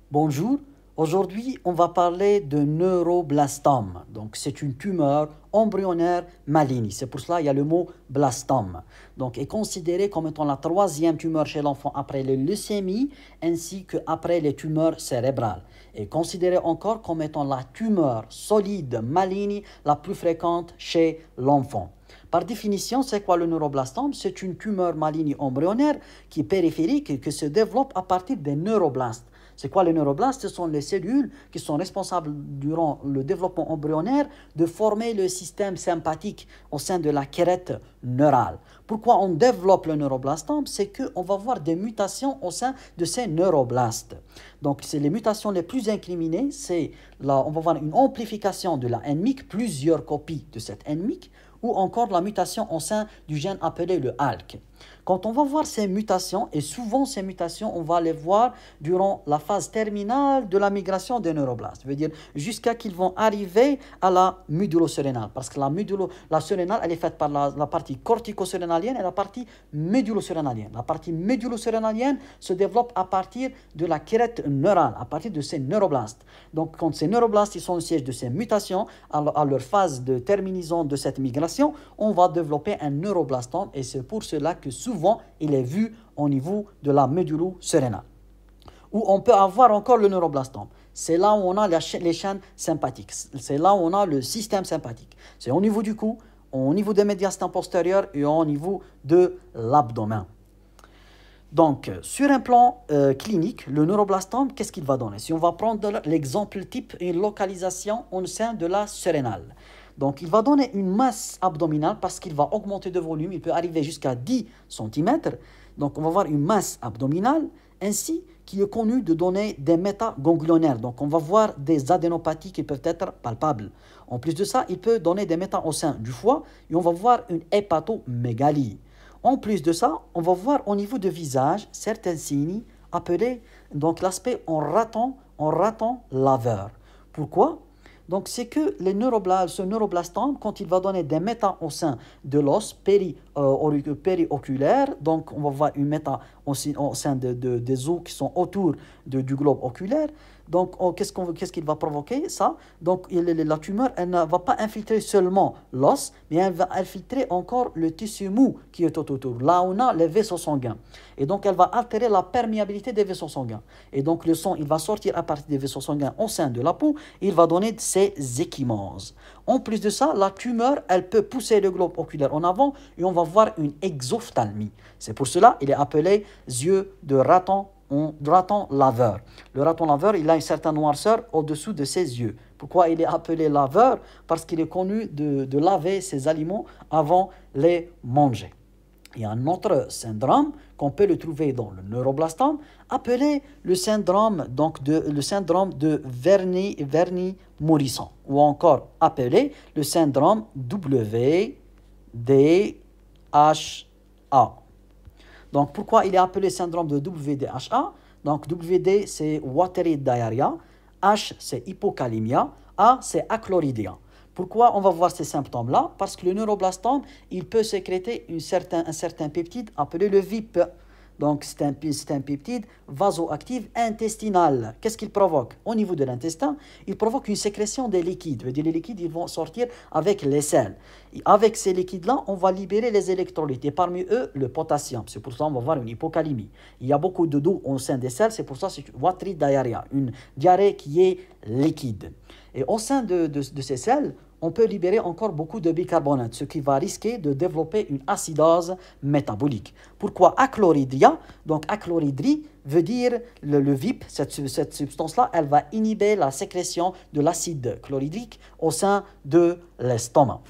Bonjour, aujourd'hui on va parler de neuroblastome. Donc c'est une tumeur embryonnaire maligne. C'est pour cela qu'il y a le mot blastome. Donc est considérée comme étant la troisième tumeur chez l'enfant après les leucémies ainsi qu'après les tumeurs cérébrales. Est considérée encore comme étant la tumeur solide maligne la plus fréquente chez l'enfant. Par définition, c'est quoi le neuroblastome? C'est une tumeur maligne embryonnaire qui est périphérique et qui se développe à partir des neuroblastes. C'est quoi les neuroblastes? Ce sont les cellules qui sont responsables durant le développement embryonnaire de former le système sympathique au sein de la crête neurale. Pourquoi on développe le neuroblastome? C'est qu'on va voir des mutations au sein de ces neuroblastes. Donc, c'est les mutations les plus incriminées. On va voir une amplification de la NMYC, plusieurs copies de cette NMYC, ou encore la mutation au sein du gène appelé le ALK. Quand on va voir ces mutations, et souvent ces mutations, on va les voir durant la phase terminale de la migration des neuroblastes, ça veut dire jusqu'à qu'ils vont arriver à la médulo-surrénale, parce que la surrénale, elle est faite par la partie cortico-surrénalienne et la partie médulo-surrénalienne. La partie médulo-surrénalienne se développe à partir de la crête neurale, à partir de ces neuroblastes. Donc, quand ces neuroblastes ils sont le siège de ces mutations, à leur phase de terminaison de cette migration, on va développer un neuroblastome et c'est pour cela que souvent il est vu au niveau de la médulo-surrénale. Où on peut avoir encore le neuroblastome. C'est là où on a les chaînes sympathiques. C'est là où on a le système sympathique. C'est au niveau du cou, au niveau des médiastins postérieurs et au niveau de l'abdomen. Donc, sur un plan clinique, le neuroblastome, qu'est-ce qu'il va donner? Si on va prendre l'exemple type, une localisation au sein de la surrénale. Donc, il va donner une masse abdominale parce qu'il va augmenter de volume. Il peut arriver jusqu'à 10 cm. Donc, on va voir une masse abdominale ainsi qui est connue de donner des métaganglionnaires. Donc, on va voir des adénopathies qui peuvent être palpables. En plus de ça, il peut donner des méta au sein du foie et on va voir une hépatomégalie. En plus de ça, on va voir au niveau du visage certains signes appelés donc l'aspect en raton laveur. Pourquoi? Donc, c'est que ce neuroblastome, quand il va donner des méta au sein de l'os périoculaire, donc on va voir une méta au sein des os qui sont autour du globe oculaire. Donc, qu'est-ce qu'il va provoquer ça? Donc, la tumeur, elle ne va pas infiltrer seulement l'os, mais elle va infiltrer encore le tissu mou qui est autour. Là, on a les vaisseaux sanguins. Et donc, elle va altérer la perméabilité des vaisseaux sanguins. Et donc, le sang, il va sortir à partir des vaisseaux sanguins au sein de la peau. Et il va donner ces ecchymoses. En plus de ça, la tumeur, elle peut pousser le globe oculaire en avant et on va voir une exophthalmie. C'est pour cela qu'il est appelé yeux de raton laveur. Le raton laveur, il a une certaine noirceur au-dessous de ses yeux. Pourquoi il est appelé laveur? Parce qu'il est connu de laver ses aliments avant les manger. Il y a un autre syndrome qu'on peut le trouver dans le neuroblastome, appelé le syndrome de Wernicke-Morrison, ou encore appelé le syndrome WDHA. Donc, pourquoi il est appelé syndrome de WDHA? Donc, WD, c'est watery diarrhea, H, c'est hypocalémia, A, c'est achlorhydria. Pourquoi on va voir ces symptômes-là? Parce que le neuroblastome, il peut sécréter un certain peptide appelé le VIP. Donc, c'est un peptide vasoactif intestinal. Qu'est-ce qu'il provoque? Au niveau de l'intestin, il provoque une sécrétion des liquides. Les liquides, ils vont sortir avec les selles. Et avec ces liquides-là, on va libérer les électrolytes. Et parmi eux, le potassium. C'est pour ça qu'on va voir une hypocalémie. Il y a beaucoup de d'eau au sein des selles. C'est pour ça que c'est une watery diarrhea, une diarrhée qui est liquide. Et au sein de ces selles, on peut libérer encore beaucoup de bicarbonate, ce qui va risquer de développer une acidose métabolique. Pourquoi achlorhydria? Donc achlorhydrie veut dire le VIP, cette substance-là, elle va inhiber la sécrétion de l'acide chlorhydrique au sein de l'estomac.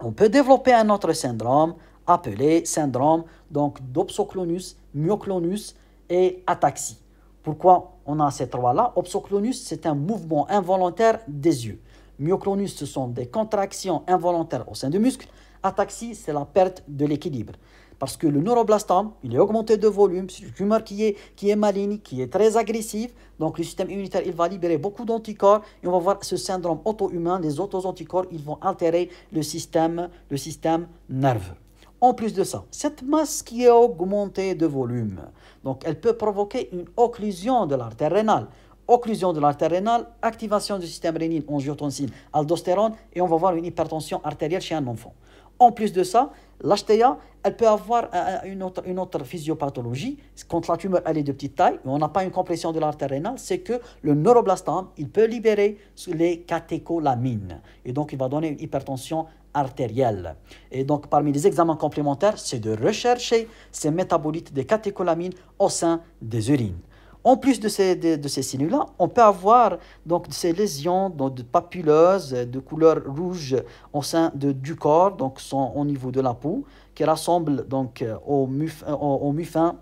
On peut développer un autre syndrome appelé syndrome d'opsoclonus, myoclonus et ataxie. Pourquoi on a ces trois-là? Opsoclonus, c'est un mouvement involontaire des yeux. Myoclonus, ce sont des contractions involontaires au sein du muscle. Ataxie, c'est la perte de l'équilibre. Parce que le neuroblastome, il est augmenté de volume, c'est une tumeur qui est maligne, qui est très agressive. Donc le système immunitaire, il va libérer beaucoup d'anticorps. Et on va voir ce syndrome auto-humain, les auto-anticorps, ils vont altérer le système nerveux. En plus de ça, cette masse qui est augmentée de volume, donc elle peut provoquer une occlusion de l'artère rénale. occlusion de l'artère rénale, activation du système rénine, angiotensine, aldostérone, et on va voir une hypertension artérielle chez un enfant. En plus de ça, l'HTA, elle peut avoir une autre physiopathologie. Quand la tumeur elle est de petite taille, mais on n'a pas une compression de l'artère rénale, c'est que le neuroblastome, il peut libérer les catécholamines. Et donc, il va donner une hypertension artérielle. Et donc, parmi les examens complémentaires, c'est de rechercher ces métabolites des catécholamines au sein des urines. En plus de ces signes-là, on peut avoir donc ces lésions donc, papuleuses de couleur rouge au sein du corps, donc sont au niveau de la peau, qui ressemblent donc au muffin,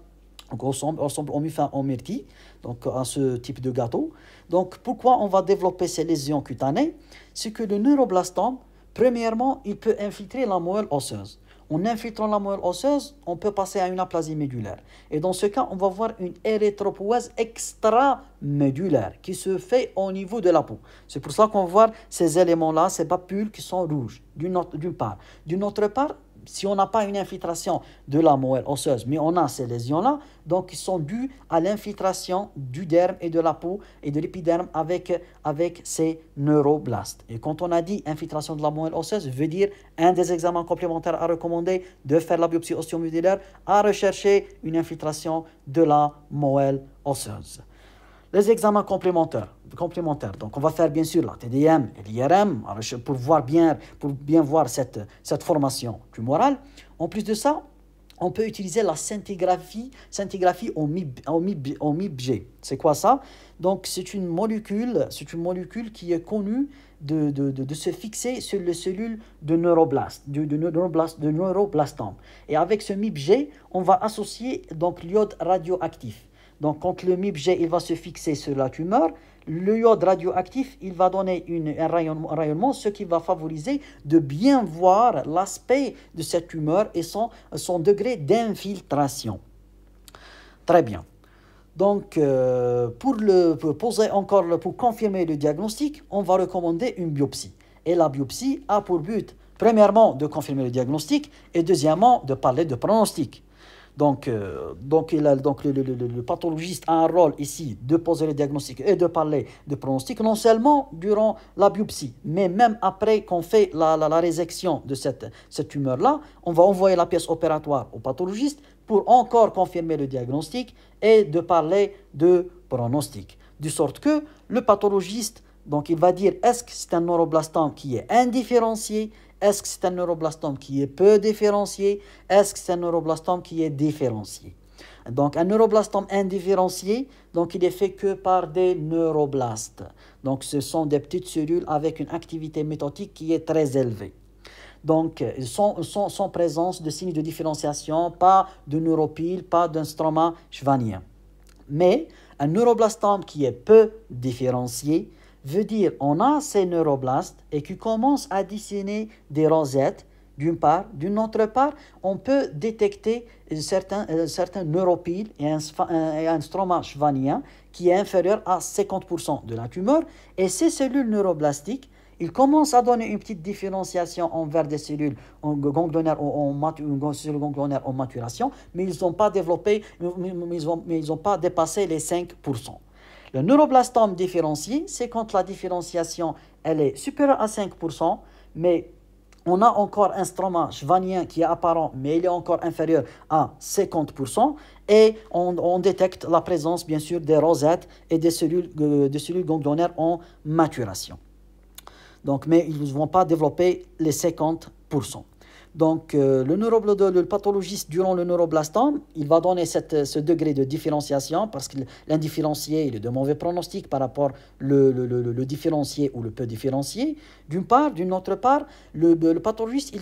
donc ressemble au muffin en myrtille, donc à ce type de gâteau. Donc pourquoi on va développer ces lésions cutanées? C'est que le neuroblastome, premièrement, il peut infiltrer la moelle osseuse. En infiltrant la moelle osseuse, on peut passer à une aplasie médulaire. Et dans ce cas, on va voir une érythropoïèse extramédulaire qui se fait au niveau de la peau. C'est pour ça qu'on voit ces éléments-là, ces papules qui sont rouges, d'une part. D'une autre part, si on n'a pas une infiltration de la moelle osseuse, mais on a ces lésions-là, donc ils sont dues à l'infiltration du derme et de la peau et de l'épiderme avec ces neuroblastes. Et quand on a dit infiltration de la moelle osseuse, veut dire un des examens complémentaires à recommander, de faire la biopsie osteomodulaire, à rechercher une infiltration de la moelle osseuse. Les examens complémentaires. Donc, on va faire bien sûr la TDM et l'IRM pour bien voir cette formation tumorale. En plus de ça, on peut utiliser la scintigraphie au MIBG. C'est quoi ça? Donc, c'est une molécule qui est connue de se fixer sur les cellules de neuroblastome. Et avec ce MIBG, on va associer donc l'iode radioactif. Donc, quand le MIBG il va se fixer sur la tumeur, le iode radioactif il va donner un rayonnement, ce qui va favoriser de bien voir l'aspect de cette tumeur et son degré d'infiltration. Très bien. Donc, pour confirmer le diagnostic, on va recommander une biopsie. Et la biopsie a pour but, premièrement, de confirmer le diagnostic et deuxièmement, de parler de pronostic. Donc, le pathologiste a un rôle ici de poser le diagnostic et de parler de pronostic, non seulement durant la biopsie, mais même après qu'on fait la résection de cette tumeur-là, on va envoyer la pièce opératoire au pathologiste pour encore confirmer le diagnostic et de parler de pronostic. De sorte que le pathologiste, donc il va dire est-ce que c'est un neuroblastome qui est indifférencié, est-ce que c'est un neuroblastome qui est peu différencié? Est-ce que c'est un neuroblastome qui est différencié? Donc, un neuroblastome indifférencié, donc il est fait que par des neuroblastes. Donc, ce sont des petites cellules avec une activité mitotique qui est très élevée. Donc, sans présence de signes de différenciation, pas de neuropile, pas d'un stroma schwannien. Mais un neuroblastome qui est peu différencié, veut dire on a ces neuroblastes et qui commencent à dessiner des rosettes d'une part. D'une autre part, on peut détecter certains neuropiles et un stroma schwannien qui est inférieur à 50% de la tumeur. Et ces cellules neuroblastiques, ils commencent à donner une petite différenciation envers des cellules ganglionnaires en maturation, mais ils n'ont pas développé, mais ils n'ont pas dépassé les 5%. Le neuroblastome différencié, c'est quand la différenciation elle est supérieure à 5%, mais on a encore un stroma schwannien qui est apparent, mais il est encore inférieur à 50%, et on détecte la présence, bien sûr, des rosettes et des cellules ganglionnaires en maturation. Donc, mais ils ne vont pas développer les 50%. Donc, le pathologiste, durant le neuroblastome, il va donner ce degré de différenciation parce que l'indifférencié, il est de mauvais pronostic par rapport le différencié ou le peu différencié. D'une part, d'une autre part, le pathologiste, il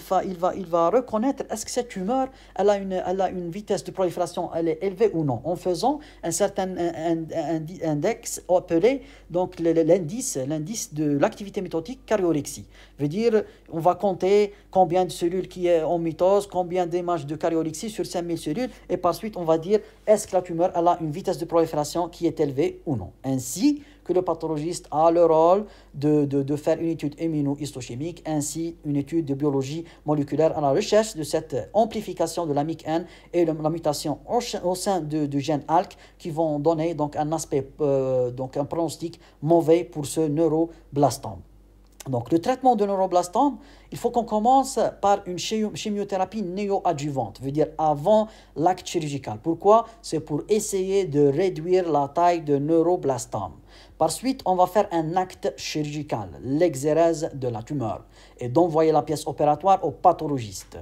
va reconnaître est-ce que cette tumeur, elle a une vitesse de prolifération, elle est élevée ou non, en faisant un certain index appelé donc l'indice de l'activité mitotique karyolexie. Veut dire, on va compter combien de cellules qui est en mitose, combien d'images de karyolexie sur 5000 cellules, et par suite on va dire est-ce que la tumeur elle a une vitesse de prolifération qui est élevée ou non. Ainsi que le pathologiste a le rôle de faire une étude immunohistochimique ainsi une étude de biologie moléculaire à la recherche de cette amplification de la MYC-N et la mutation au sein du gène ALK qui vont donner donc un aspect, donc un pronostic mauvais pour ce neuroblastome. Donc, le traitement de neuroblastome, il faut qu'on commence par une chimiothérapie néoadjuvante, veut dire avant l'acte chirurgical. Pourquoi? C'est pour essayer de réduire la taille de neuroblastome. Par suite, on va faire un acte chirurgical, l'exérèse de la tumeur, et d'envoyer la pièce opératoire au pathologiste.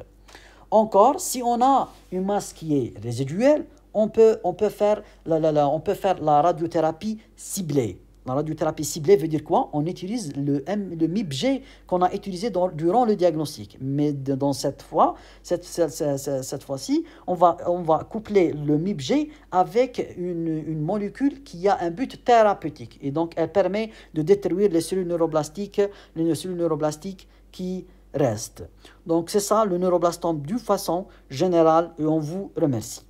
Encore, si on a une masse qui est résiduelle, on peut faire la radiothérapie ciblée. La radiothérapie ciblée veut dire quoi? On utilise le MIBG qu'on a utilisé durant le diagnostic. Mais dans cette fois-ci, on va coupler le MIBG avec une molécule qui a un but thérapeutique. Et donc, elle permet de détruire les cellules neuroblastiques qui restent. Donc, c'est ça le neuroblastome d'une façon générale et on vous remercie.